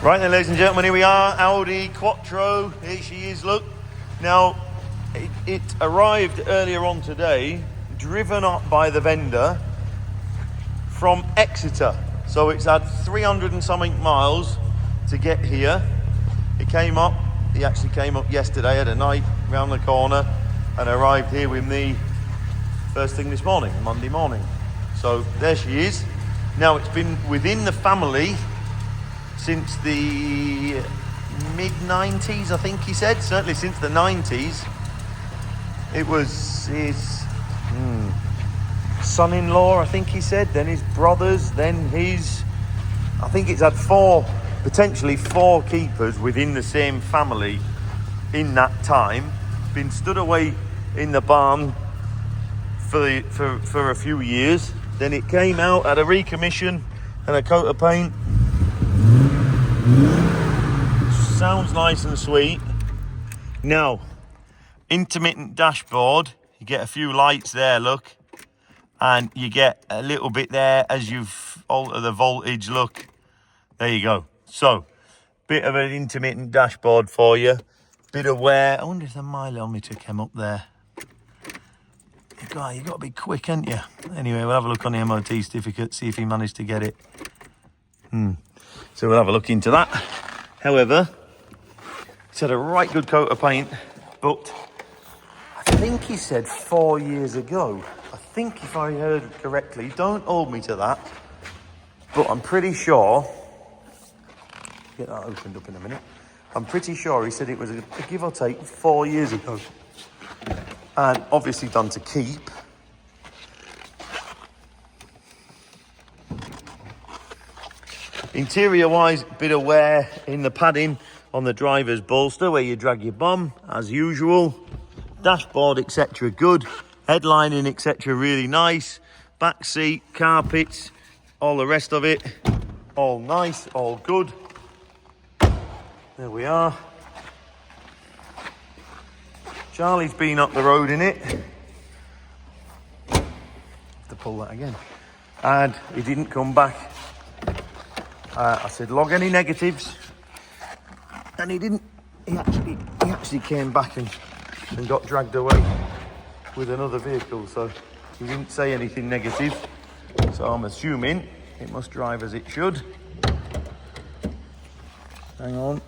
Right then, ladies and gentlemen, here we are, Audi Quattro. Here she is, look. Now, it arrived earlier on today, driven up by the vendor from Exeter. So it's had 300 and something miles to get here. He actually came up yesterday at a night round the corner and arrived here with me first thing this morning, Monday morning. So there she is. Now, it's been within the family since the mid-90s, I think he said. Certainly since the 90s. It was his son-in-law, I think he said, then his brothers, then his... I think it's had potentially four keepers within the same family in that time. Been stood away in the barn for a few years. Then it came out, had a recommission and a coat of paint. Sounds nice and sweet. Now, intermittent dashboard. You get a few lights there, look. And you get a little bit there as you've altered the voltage, look. There you go. So, bit of an intermittent dashboard for you. Bit of wear. I wonder if the mileometer came up there. You got to be quick, ain't you? Anyway, we'll have a look on the MOT certificate, see if he managed to get it. So we'll have a look into that. However, it's had a right good coat of paint, but I think he said 4 years ago. I think if I heard correctly, don't hold me to that, but I'm pretty sure, get that opened up in a minute, I'm pretty sure he said it was a give or take 4 years ago. And obviously done to keep. Interior wise, bit of wear in the padding on the driver's bolster where you drag your bum as usual. Dashboard etc. good. Headlining etc. really nice. Back seat, carpets, all the rest of it, all nice, all good. There we are. Charlie's been up the road in it. Have to pull that again. And he didn't come back. I said log any negatives, and he didn't. He actually came back and got dragged away with another vehicle, so he didn't say anything negative. So I'm assuming it must drive as it should. Hang on.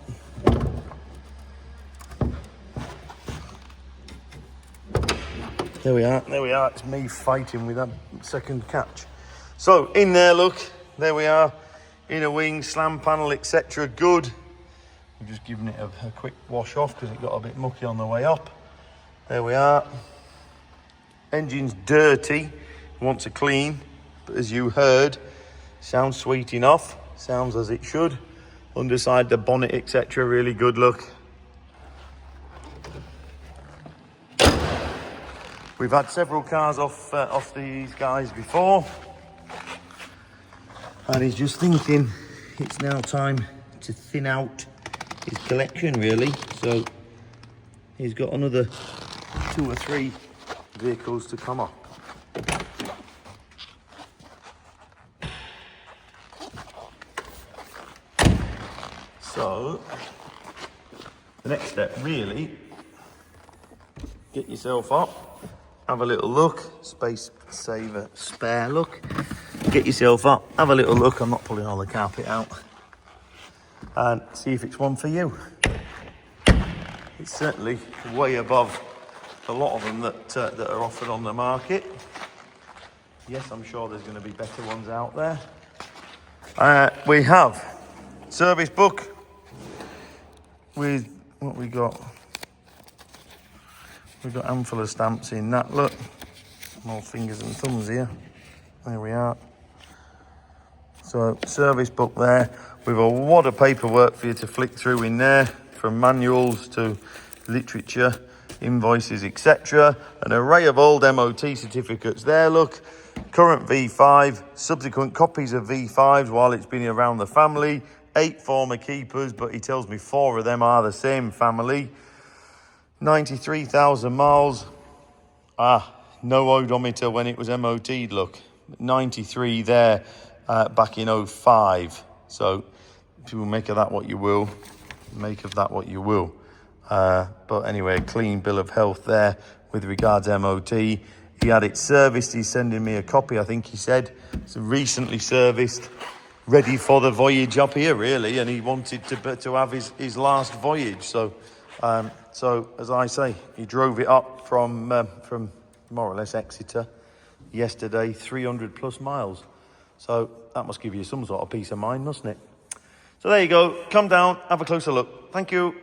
There we are, it's me fighting with that second catch. So, in there, look, there we are. Inner wing, slam panel, etc. good. I'm just giving it a quick wash off because it got a bit mucky on the way up. There we are. Engine's dirty, wants a clean, but as you heard, sounds sweet enough, sounds as it should. Underside, the bonnet, etc. really good look. We've had several cars off these guys before, and he's just thinking it's now time to thin out his collection really. So he's got another 2 or 3 vehicles to come up. So the next step really, get yourself up, have a little look, space saver spare look. Get yourself up, have a little look. I'm not pulling all the carpet out. And see if it's one for you. It's certainly way above a lot of them that are offered on the market. Yes, I'm sure there's going to be better ones out there. We have service book with what we got. We've got a handful of stamps in that, look. More fingers and thumbs here. There we are. So, service book there with a wad of paperwork for you to flick through in there, from manuals to literature, invoices, etc. An array of old MOT certificates there, look. Current V5, subsequent copies of V5s while it's been around the family. 8 former keepers, but he tells me 4 of them are the same family. 93,000 miles. No odometer when it was MOT'd, look. 93 there back in 05. So People make of that what you will. Make of that what you will. But anyway, a clean bill of health there with regards MOT. He had it serviced. He's sending me a copy, I think he said. It's recently serviced, ready for the voyage up here, really. And he wanted to have his last voyage. So as I say, he drove it up from more or less Exeter yesterday, 300 plus miles. So that must give you some sort of peace of mind, mustn't it? So there you go. Come down, have a closer look. Thank you.